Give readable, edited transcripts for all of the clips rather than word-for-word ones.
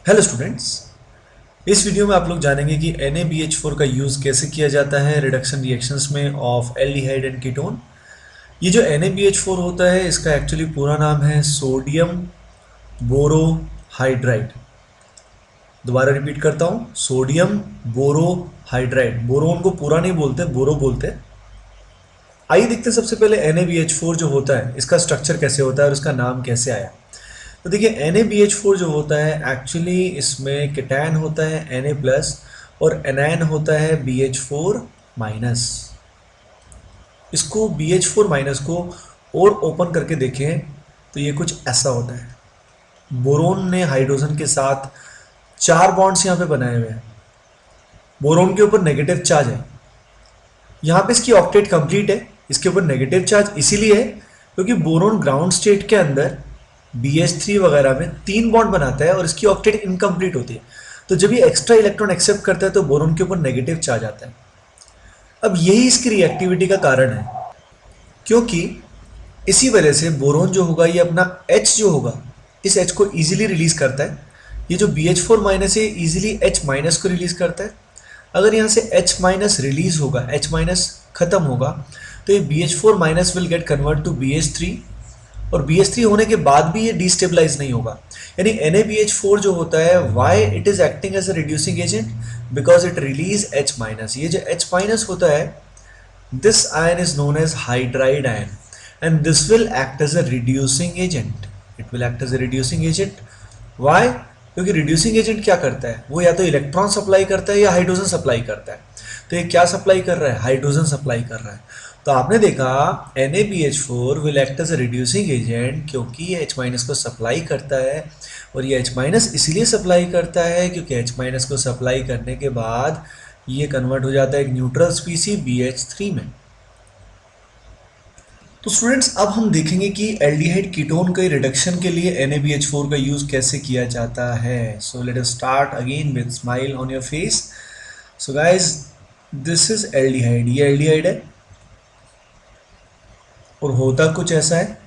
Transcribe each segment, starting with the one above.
Hello students. इस video में आप लोग जानेंगे कि NaBH4 का यूज़ कैसे किया जाता है रिडक्शन रिएक्शंस में ऑफ एल्डिहाइड एंड कीटोन। ये जो NaBH4 होता है इसका एक्चुअली पूरा नाम है सोडियम बोरोहाइड्राइड। दोबारा रिपीट करता हूँ, सोडियम बोरोहाइड्राइड। बोरोन को पूरा नहीं बोलते, बोरो बोलते हैं। आइए देखते हैं सबसे पहले NaBH4 जो होता है इसका स्ट्रक्चर कैसे होता है और इसका नाम कैसे आया। तो देखिए NaBH4 जो होता है एक्चुअली इसमें केटैन होता है Na प्लस और एनायन होता है BH4 माइनस। इसको BH4 माइनस को और ओपन करके देखें तो ये कुछ ऐसा होता है। बोरोन ने हाइड्रोजन के साथ 4 बॉन्ड्स यहाँ पे बनाए हुए हैं। बोरोन के ऊपर नेगेटिव चार्ज है, यहाँ पे इसकी ऑक्टेट कंप्लीट है। इसके ऊपर नेगेटिव चार्ज इसीलिए है क्योंकि बोरोन ग्राउंड स्टेट के अंदर BH3 वगैरह में 3 बॉन्ड बनाता है और इसकी ऑक्टेट इनकम्प्लीट होती है। तो जब ये एक्स्ट्रा इलेक्ट्रॉन एक्सेप्ट करता है तो बोरोन के ऊपर नेगेटिव चार्ज आता है। अब यही इसकी रिएक्टिविटी का कारण है, क्योंकि इसी वजह से बोरोन जो होगा ये अपना H जो होगा इस H को इजीली रिलीज करता है। ये जो BH4 माइनस है इजीली H माइनस को रिलीज करता है। अगर यहाँ से H माइनस रिलीज होगा, H माइनस खत्म होगा, तो ये BH4 minus will get convert to BH3 और BH3 होने के बाद भी ये डिस्टेबलाइज नहीं होगा। यानी NaBH4 जो होता है why it is acting as a reducing agent because it release H minus. ये जो H माइनस होता है this ion is known as hydride ion and this will act as a reducing agent. It will act as a reducing agent. Why? क्योंकि reducing agent क्या करता है, वो या तो इलेक्ट्रॉन सप्लाई करता है या हाइड्रोजन सप्लाई करता है। तो ये क्या सप्लाई कर रहा है, हाइड्रोजन सप्लाई कर रहा है। तो आपने देखा NaBH4 will act as a reducing agent क्योंकि ये H माइनस को सप्लाई करता है। और ये H माइनस इसीलिए सप्लाई करता है क्योंकि H माइनस को सप्लाई करने के बाद ये कन्वर्ट हो जाता है एक न्यूट्रल स्पीसी BH3 में। तो स्टूडेंट्स अब हम देखेंगे कि एल्डिहाइड कीटोन के रिडक्शन के लिए NaBH4 का यूज कैसे किया जाता है। So let us start again with smile on your face. So guys, this is aldehyde, ये एल्डिहाइड है और होता कुछ ऐसा है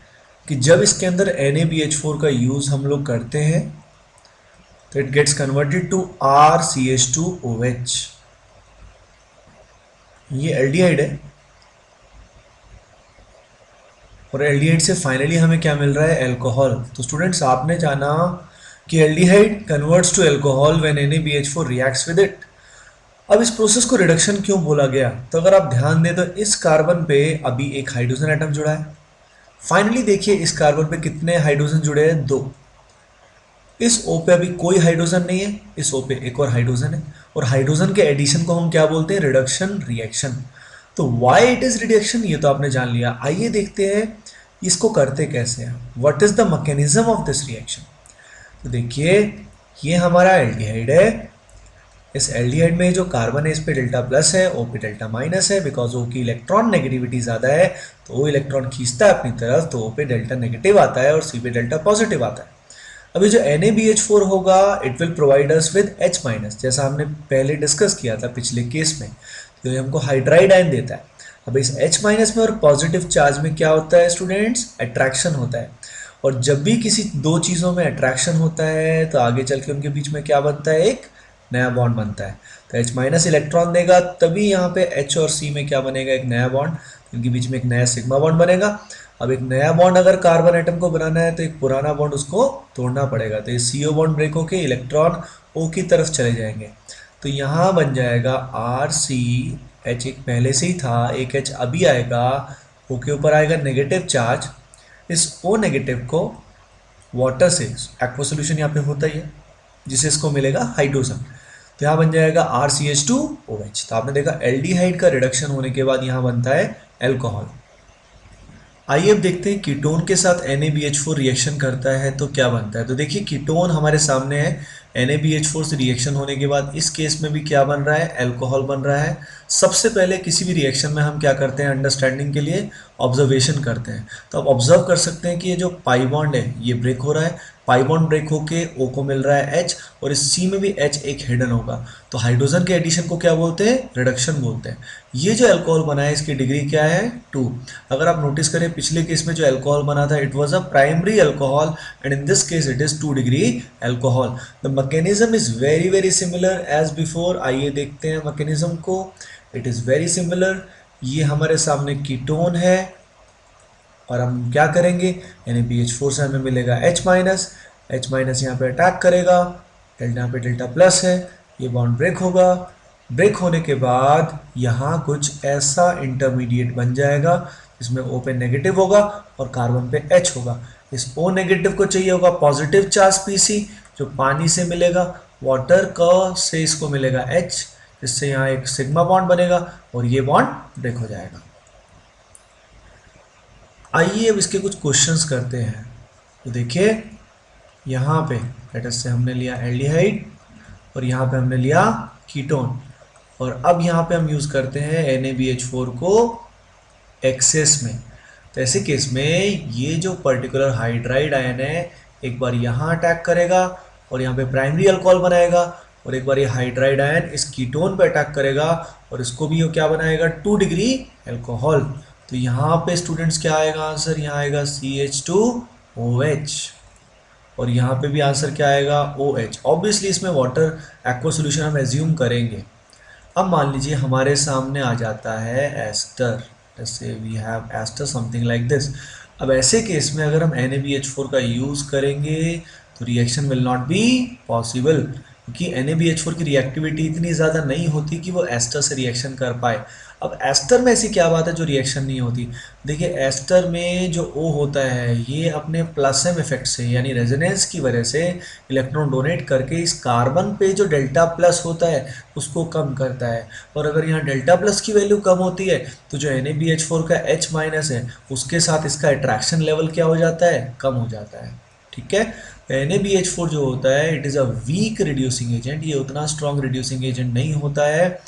कि जब इसके अंदर NaBH4 का यूज हम लोग करते हैं तो it gets converted to RCH2OH। ये एल्डिहाइड है और एल्डिहाइड से फाइनली हमें क्या मिल रहा है, अल्कोहल। तो स्टूडेंट्स आपने जाना कि aldehyde converts to alcohol when NaBH4 reacts with it. अब इस प्रोसेस को रिडक्शन क्यों बोला गया, तो अगर आप ध्यान दें तो इस कार्बन पे अभी एक हाइड्रोजन एटम जुड़ा है। फाइनली देखिए इस कार्बन पे कितने हाइड्रोजन जुड़े हैं, 2। इस O पे अभी कोई हाइड्रोजन नहीं है, इस O पे एक और हाइड्रोजन है और हाइड्रोजन के एडिशन को हम क्या बोलते हैं, रिडक्शन रिएक्शन। तो व्हाई इट इज रिडक्शन ये तो आपने जान लिया। आइए देखते हैं इसको करते कैसे हैं, what is the mechanism of this reaction. तो देखिए ये हमारा एल्डिहाइड है। इस एल्डिहाइड में जो कार्बन है इस पे डेल्टा प्लस है, O पे डेल्टा माइनस है बिकॉज O की इलेक्ट्रॉन नेगेटिविटी ज़्यादा है तो O इलेक्ट्रॉन खींचता है अपनी तरफ, तो O पे डेल्टा नेगेटिव आता है और C पे डेल्टा पॉजिटिव आता है। अभी जो NaBH4 होगा it will provide us with H minus, जैसा हमने पहले डिस्कस किया था पिछले केस में, तो ये हमको हाइड्राइड आयन देता है। अब इस H माइनस में और पॉजिटिव चार्ज में क्या होता है स्टूडेंट्स, अट्रैक्शन होता है। और जब भी किसी दो चीज़ों में अट्रैक्शन होता है तो आगे चल के उनके बीच में क्या बनता है, एक नया बॉन्ड बनता है। तो H माइनस इलेक्ट्रॉन देगा तभी यहाँ पे H और C में क्या बनेगा, एक नया बॉन्ड, इनके बीच में एक नया सिग्मा बॉन्ड बनेगा। अब एक नया बॉन्ड अगर कार्बन एटम को बनाना है तो एक पुराना बॉन्ड उसको तोड़ना पड़ेगा, तो ये CO बॉन्ड ब्रेक होके इलेक्ट्रॉन O की तरफ चले जाएंगे। तो यहाँ बन जाएगा RCH, एक पहले से ही था, एक H अभी आएगा, O के ऊपर आएगा नेगेटिव चार्ज। इस O नेगेटिव को वाटर से, एक्वा सोल्यूशन यहाँ पे होता ही है, जिससे इसको मिलेगा हाइड्रोजन। तो यहाँ बन जाएगा RCH2OH। तो आपने देखा एल्डिहाइड का रिडक्शन होने के बाद यहाँ बनता है अल्कोहल। आइए अब देखते हैं कीटोन के साथ NaBH4 रिएक्शन करता है तो क्या बनता है। तो देखिए कीटोन हमारे सामने है, NaBH4 से रिएक्शन होने के बाद इस केस में भी क्या बन रहा है, अल्कोहल बन रहा है। सबसे पहले किसी भी रिएक्शन में हम क्या करते हैं, अंडरस्टैंडिंग के लिए ऑब्जर्वेशन करते हैं। तो आप ऑब्जर्व कर सकते हैं कि ये जो पाई बॉन्ड है ये ब्रेक हो रहा है, पाई बॉन्ड ब्रेक होके O को मिल रहा है H, और इस C में भी H एक हिडन होगा, तो हाइड्रोजन के एडिशन को क्या बोलते हैं, रिडक्शन बोलते हैं। ये जो अल्कोहल बना है इसकी डिग्री क्या है, 2। अगर आप नोटिस करें पिछले केस में जो अल्कोहल बना था it was a primary alcohol, and in this case it is 2 degree alcohol. The mechanism is very very similar as before. आइए देखते हैं मैकेनिज्म को। It is very similar. ये हमारे सामने कीटोन है, और हम क्या करेंगे, NaBH4 से हमें मिलेगा H माइनस यहाँ पे अटैक करेगा, डेल्टा यहाँ पे डेल्टा प्लस है, ये बॉन्ड ब्रेक होगा। ब्रेक होने के बाद यहाँ कुछ ऐसा इंटरमीडिएट बन जाएगा जिसमें O पे नेगेटिव होगा और कार्बन पे H होगा। इस O नेगेटिव को चाहिए होगा पॉजिटिव चार्ज Pc, जो पानी से मिलेगा, वाटर का से इसको मिलेगा H, जिससे यहाँ एक सिग्मा बॉन्ड बनेगा और ये बॉन्ड ब्रेक हो जाएगा। आइए अब इसके कुछ क्वेश्चंस करते हैं। तो देखिए यहाँ पे लेट अस से हमने लिया एल्डिहाइड और यहाँ पे हमने लिया कीटोन, और अब यहाँ पे हम यूज़ करते हैं NaBH4 को एक्सेस में। तो ऐसे केस में ये जो पर्टिकुलर हाइड्राइड आयन है एक बार यहाँ अटैक करेगा और यहाँ पे प्राइमरी अल्कोहल बनाएगा, और एक बार ये हाइड्राइड आयन इस कीटोन पे अटैक करेगा और इसको भी ये क्या बनाएगा, 2 डिग्री अल्कोहल। तो यहाँ पे स्टूडेंट्स क्या आएगा आंसर, यहाँ आएगा CH2OH, और यहाँ पे भी आंसर क्या आएगा, OH। ऑब्वियसली इसमें वाटर एक्वा सोल्यूशन हम एज्यूम करेंगे। अब मान लीजिए हमारे सामने आ जाता है एस्टर, जैसे we have ester something like this. अब ऐसे केस में अगर हम NaBH4 का यूज़ करेंगे तो reaction will not be possible, क्योंकि NaBH4 की रिएक्टिविटी इतनी ज़्यादा नहीं होती कि वो एस्टर से रिएक्शन कर पाए। अब एस्टर में ऐसी क्या बात है जो रिएक्शन नहीं होती, देखिए एस्टर में जो O होता है ये अपने प्लस एम इफेक्ट से यानी रेजोनेंस की वजह से इलेक्ट्रॉन डोनेट करके इस कार्बन पे जो डेल्टा प्लस होता है उसको कम करता है, और अगर यहाँ डेल्टा प्लस की वैल्यू कम होती है तो जो NaBH4 का H माइनस है उसके साथ इसका अट्रैक्शन लेवल क्या हो जाता है, कम हो जाता है। ठीक है, NaBH4 जो होता है it is a weak reducing agent, ये उतना स्ट्रॉन्ग रिड्यूसिंग एजेंट नहीं होता है।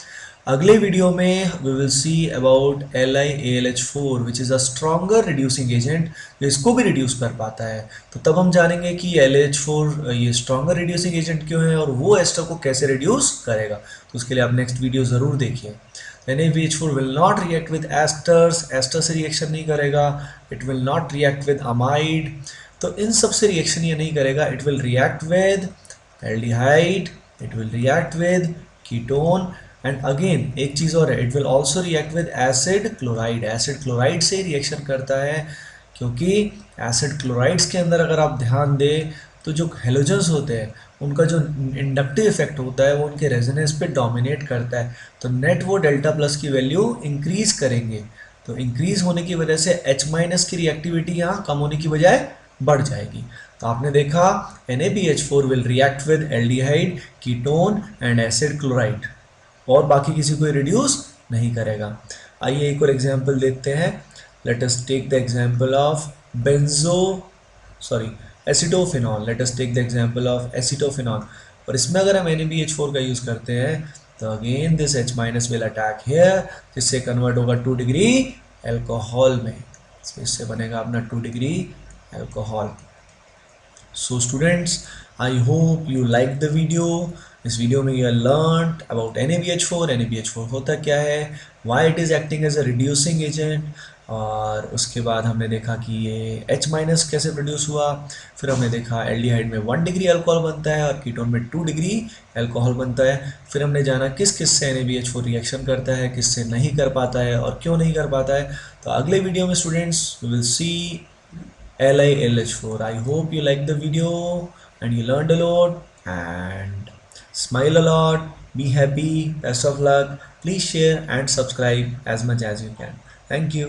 अगले वीडियो में we will see about LiAlH4 which is a stronger reducing agent जो इसको भी रिड्यूस कर पाता है। तो तब हम जानेंगे कि LiH4 ये स्ट्रॉन्गर रिड्यूसिंग एजेंट क्यों है और वो एस्टर को कैसे रिड्यूस करेगा, तो उसके लिए आप नेक्स्ट वीडियो ज़रूर देखिए। NaBH4 will not react with esters, ester से रिएक्शन नहीं करेगा, it will not react with amide, तो इन सब से रिएक्शन ये नहीं करेगा। It will react with aldehyde, it will react with ketone, and again एक चीज़ और है, it will also react with acid chloride. Acid chloride से रिएक्शन करता है, क्योंकि एसिड क्लोराइड्स के अंदर अगर आप ध्यान दें तो जो हेलोजन्स होते हैं उनका जो इंडक्टिव इफेक्ट होता है वो उनके रेजोनेंस पे डोमिनेट करता है, तो नेट वो डेल्टा प्लस की वैल्यू इंक्रीज करेंगे। तो इंक्रीज होने की वजह से H माइनस की रिएक्टिविटी यहाँ कम होने की बजाय बढ़ जाएगी। तो आपने देखा NaBH4 will react with aldehyde, ketone and acid chloride, और बाकी किसी को रिड्यूस नहीं करेगा। आइए एक और एग्जांपल देखते हैं। Let us take the example of acetophenol. Let us take the example of acetophenol, और इसमें अगर हम NaBH4 का यूज़ करते हैं तो again this H minus will attack here, जिससे कन्वर्ट होगा 2 डिग्री एल्कोहल में, इससे बनेगा अपना 2 degree alcohol. So students, I hope you liked the video. इस वीडियो में you learned about NaBH4, NaBH4 होता क्या है, why it is acting as a reducing agent, और उसके बाद हमने देखा कि ये H माइनस कैसे प्रोड्यूस हुआ। फिर हमने देखा एल्डिहाइड में 1 डिग्री अल्कोहल बनता है और कीटोन में 2 डिग्री अल्कोहल बनता है। फिर हमने जाना किस किस से NaBH4 रिएक्शन करता है, किस से नहीं कर पाता है और क्यों नहीं कर पाता है। तो अगले वीडियो में students we will see LiLH4. I hope you liked the video and you learned a lot, and smile a lot, be happy, best of luck. Please share and subscribe as much as you can. Thank you.